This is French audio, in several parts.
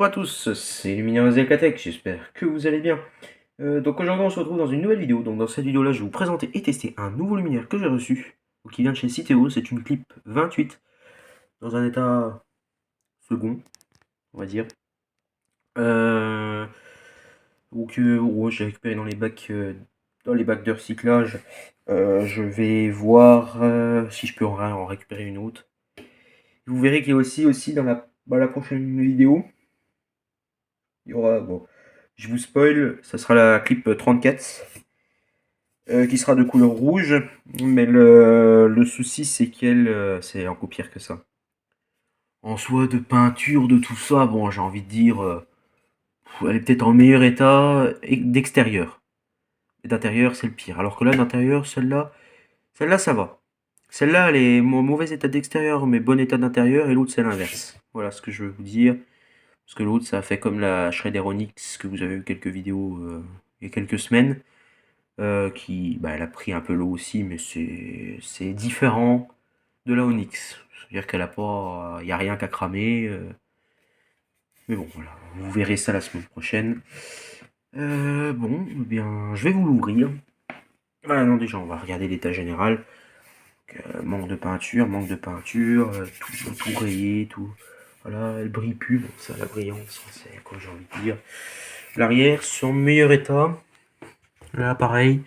Bonjour à tous, c'est Lumineux Zelkatech, j'espère que vous allez bien. Donc aujourd'hui on se retrouve dans une nouvelle vidéo. Donc dans cette vidéo là je vais vous présenter et tester un nouveau luminaire que j'ai reçu, qui vient de chez Citeo. C'est une clip 28 dans un état second, on va dire. J'ai récupéré dans les bacs de recyclage. Je vais voir si je peux en récupérer une autre. Vous verrez qu'il y a aussi dans la prochaine vidéo, il y aura, bon, je vous spoil, ça sera la clip 34 qui sera de couleur rouge, mais le souci c'est c'est encore pire que ça. En soi, de peinture, de tout ça, bon, j'ai envie de dire, elle est peut-être en meilleur état d'extérieur. Et d'intérieur, c'est le pire. Alors que là, d'intérieur, celle-là, ça va. Celle-là, elle est en mauvais état d'extérieur, mais bon état d'intérieur, et l'autre, c'est l'inverse. Voilà ce que je veux vous dire. Parce que l'autre, ça a fait comme la Shredder Onyx que vous avez vu quelques vidéos il y a quelques semaines. Elle a pris un peu l'eau aussi, mais c'est différent de la Onyx. C'est-à-dire qu'elle a pas, il n'y a rien qu'à cramer. Mais bon, voilà, vous verrez ça la semaine prochaine. Bon, eh bien, je vais vous l'ouvrir. Voilà, non, déjà, on va regarder l'état général. Manque de peinture, tout rayé, tout. Voilà, elle brille plus, bon, ça, la brillance, c'est quoi j'ai envie de dire. L'arrière, c'est en meilleur état. Là, pareil.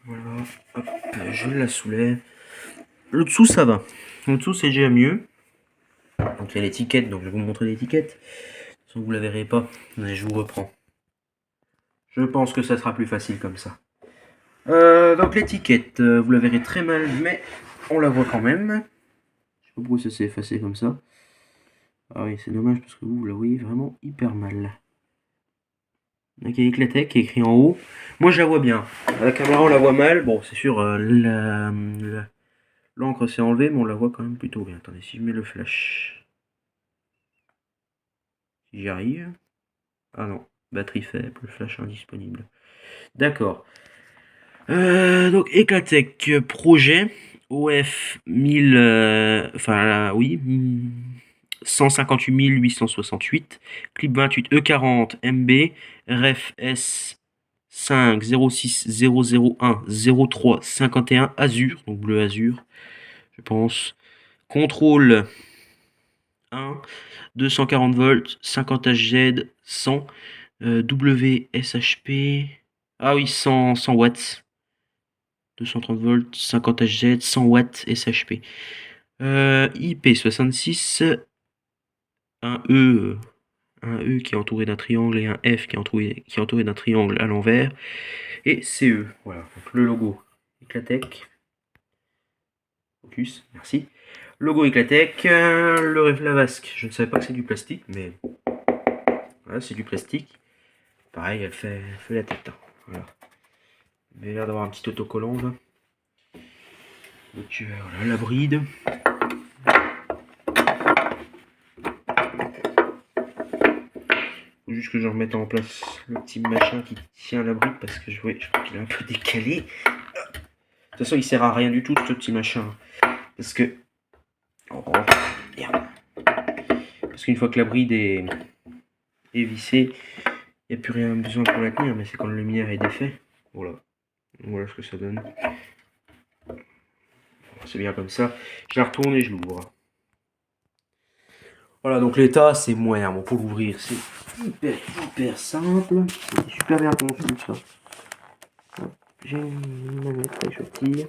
Voilà, hop, je la soulève. Le dessous, ça va. Le dessous, c'est déjà mieux. Donc, il y a l'étiquette, donc je vais vous montrer l'étiquette. Si vous ne la verrez pas, mais je vous reprends. Je pense que ça sera plus facile comme ça. Donc, l'étiquette, vous la verrez très mal, mais on la voit quand même. Je sais pas pourquoi ça s'est effacé comme ça. Ah oui, c'est dommage parce que vous la voyez vraiment hyper mal. Donc, il y a Eclatec qui est écrit en haut. Moi, je la vois bien. À la caméra, on la voit mal. Bon, c'est sûr, l'encre s'est enlevée, mais on la voit quand même plutôt bien. Attendez, si je mets le flash. Si j'y arrive. Ah non, batterie faible, flash indisponible. D'accord. Donc Eclatec projet OF 1000, oui, 158 868, clip 28 E40 MB, ref S 5 06 001 03 51 Azur, donc bleu Azur, je pense. Contrôle 1, 240 volts, 50 HZ, 100 WSHP. Ah oui, 100 watts. 230 volts, 50 HZ, 100 watts SHP. IP66, un E qui est entouré d'un triangle et un F qui est entouré d'un triangle à l'envers. Et CE, voilà, donc le logo Eclatec. Focus, merci. Logo Eclatec, la vasque, je ne savais pas que c'est du plastique, mais voilà, c'est du plastique. Pareil, elle fait la tête. Hein. Voilà. Il a l'air d'avoir un petit autocollant là. Donc voilà, la bride. Faut juste que je remette en place le petit machin qui tient la bride parce que je crois qu'il est un peu décalé. De toute façon, il sert à rien du tout ce petit machin. Parce que. Oh, merde. Parce qu'une fois que la bride est vissée, il n'y a plus rien besoin pour la tenir, mais c'est quand le luminaire est défait. Voilà. Voilà ce que ça donne. C'est bien comme ça. Je la retourne et je l'ouvre. Voilà, donc l'état, c'est moyen. Bon, pour l'ouvrir, c'est hyper simple. C'est super bien conçu, ça. J'ai une manette, je tire.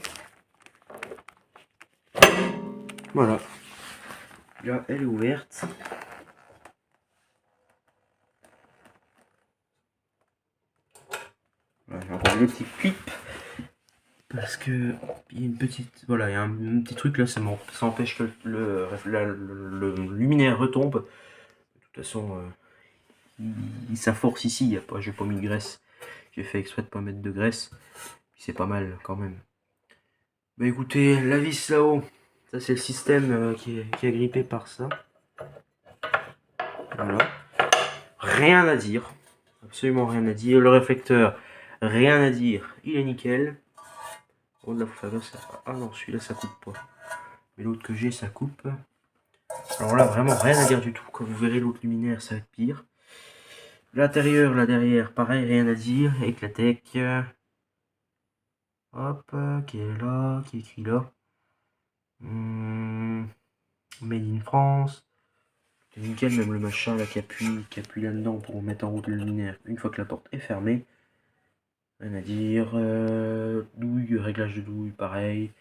Voilà. Là, elle est ouverte. Voilà, j'ai encore le petit clip. Parce que il y a une petite. Voilà, il y a un petit truc là, ça empêche que le luminaire retombe. De toute façon, ça force ici. J'ai pas mis de graisse. J'ai fait exprès de pas mettre de graisse. C'est pas mal quand même. Bah écoutez, la vis là-haut, ça c'est le système qui est agrippé par ça. Voilà. Rien à dire. Absolument rien à dire. Le réflecteur, rien à dire. Il est nickel. Oh là, ça... Ah non, celui-là ça coupe pas. Mais l'autre que j'ai, ça coupe. Alors là, vraiment rien à dire du tout. Quand vous verrez l'autre luminaire, ça va être pire. L'intérieur, là derrière, pareil, rien à dire. Eclatec. Hop, qui est là, qui est écrit là. Made in France. C'est nickel, même le machin là qui appuie là-dedans pour mettre en route le luminaire une fois que la porte est fermée. Rien à dire. Douille, réglage de douille, pareil.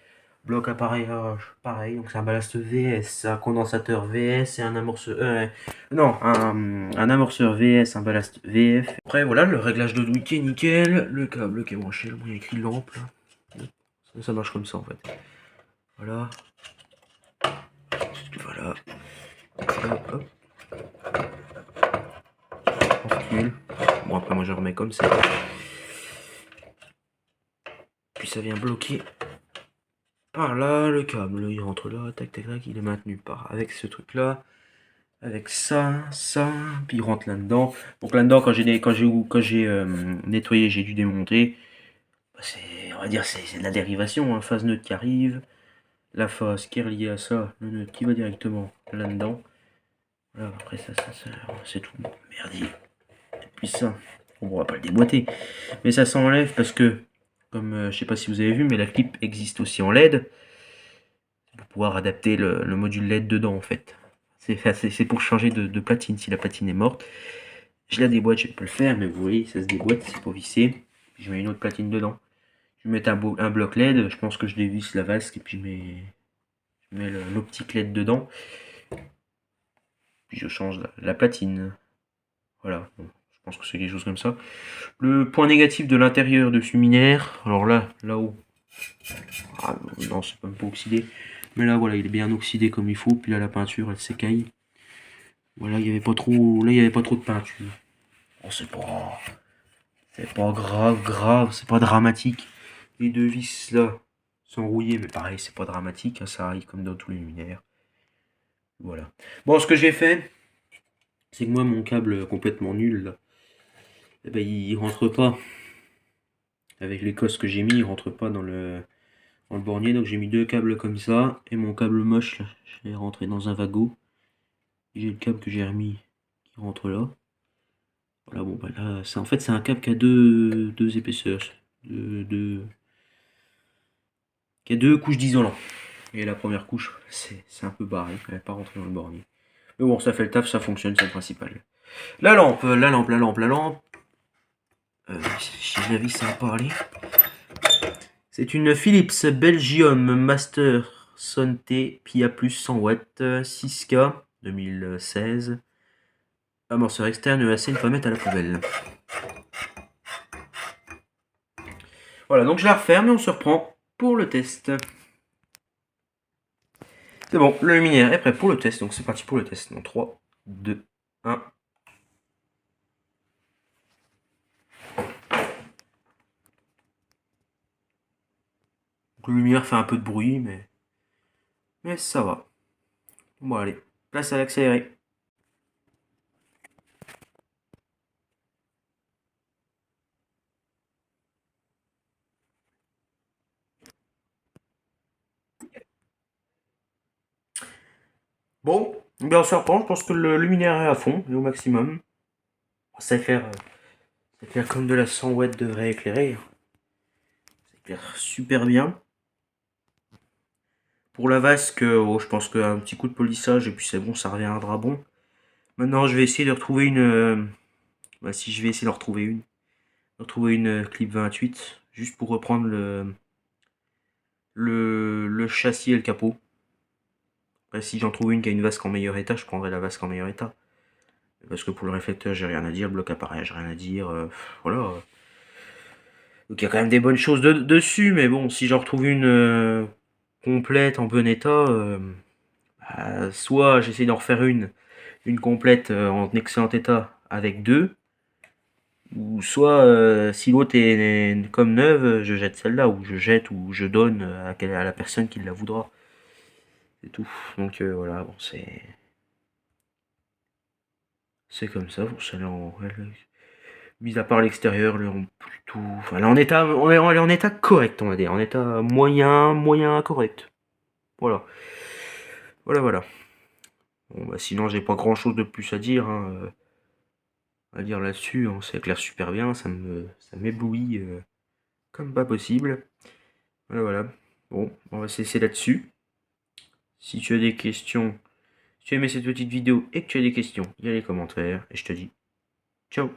Bloc appareillage, pareil. Donc c'est un ballast VS, un condensateur VS et un amorceur. Non, un amorceur VS, un ballast VF. Après voilà, le réglage de douille qui est nickel. Le câble qui est branché, il y a écrit lampe là. Ça marche comme ça en fait. Voilà. Voilà. Hop, hop. Bon après moi je remets comme ça. Puis ça vient bloquer par là, le câble il rentre là, tac tac tac, il est maintenu par avec ce truc là, avec ça, puis il rentre là-dedans. Donc là-dedans quand j'ai nettoyé, j'ai dû démonter. On va dire c'est de la dérivation, hein. Phase neutre qui arrive, la phase qui est reliée à ça, le neutre qui va directement là-dedans. Voilà, après ça c'est tout merdier. Et puis ça, on va pas le déboîter, mais ça s'enlève parce que comme je sais pas si vous avez vu, mais la clip existe aussi en LED pour pouvoir adapter le module LED dedans en fait. C'est pour changer de platine si la platine est morte. Je la déboîte, je peux le faire, mais vous voyez, ça se déboîte, c'est pas vissé. Puis je mets une autre platine dedans. Je vais mettre un bloc LED, je pense que je dévisse la vasque et puis je mets l'optique LED dedans. Puis je change la platine. Voilà, bon, je pense que c'est quelque chose comme ça. Le point négatif de l'intérieur de ce luminaire, alors là-haut, ah, non, c'est même pas oxydé. Mais là, voilà, il est bien oxydé comme il faut. Puis là, la peinture, elle s'écaille. Voilà, il n'y avait pas trop, là, il y avait pas trop de peinture. Oh, c'est pas grave, c'est pas dramatique. Les deux vis là sont rouillées, mais pareil, c'est pas dramatique. Hein, ça arrive comme dans tous les luminaires. Voilà. Bon, ce que j'ai fait, c'est que moi, mon câble complètement nul, là, eh ben, il rentre pas. Avec les cosses que j'ai mis, il rentre pas dans le bornier. Donc j'ai mis deux câbles comme ça. Et mon câble moche, là, je l'ai rentré dans un wagot. J'ai le câble que j'ai remis qui rentre là. Voilà, bon, bah là, en fait, c'est un câble qui a deux épaisseurs. Qui a deux couches d'isolant. Et la première couche, c'est un peu barré. Elle n'est pas rentrée dans le bornier. Mais bon, ça fait le taf, ça fonctionne, c'est le principal. La lampe. Si je la vis, ça va pas aller. C'est une Philips Belgium Master Sonté PIA Plus 100 watts 6K 2016. Amorceur externe EAC, il faut mettre à la poubelle. Voilà, donc je la referme et on se reprend pour le test. C'est bon, le luminaire est prêt pour le test, donc c'est parti pour le test. Dans 3, 2, 1. Donc le luminaire fait un peu de bruit, mais ça va. Bon allez, place à l'accéléré. Bon, bien on se reprend, je pense que le luminaire est à fond, et au maximum. Ça éclaire comme de la 100 watts devrait éclairer. Ça éclaire super bien. Pour la vasque, oh, je pense qu'un petit coup de polissage et puis c'est bon, ça reviendra bon. Maintenant, je vais essayer de retrouver une. Si je vais essayer de retrouver une clip 28, juste pour reprendre le châssis et le capot. Après, si j'en trouve une qui a une vasque en meilleur état, je prendrai la vasque en meilleur état. Parce que pour le réflecteur, j'ai rien à dire, le bloc appareil, j'ai rien à dire. Voilà. Donc il y a quand même des bonnes choses dessus, mais bon, si j'en retrouve une complète, en bon état, soit j'essaie d'en refaire une complète en excellent état avec deux, ou soit si l'autre est comme neuve, je jette celle-là, ou je donne à la personne qui la voudra. C'est tout. Donc voilà, bon, c'est comme ça. Bon, celle-là, mis à part l'extérieur, plutôt, enfin, là, on est en état correct, on va dire, en état moyen correct. Voilà. Voilà. Bon, bah, sinon, j'ai pas grand-chose de plus à dire, hein, là-dessus, hein. Ça éclaire super bien, ça m'éblouit comme pas possible. Voilà, voilà. Bon, on va se laisser là-dessus. Si tu as des questions, si tu as aimé cette petite vidéo et que tu as des questions, il y a les commentaires, et je te dis ciao.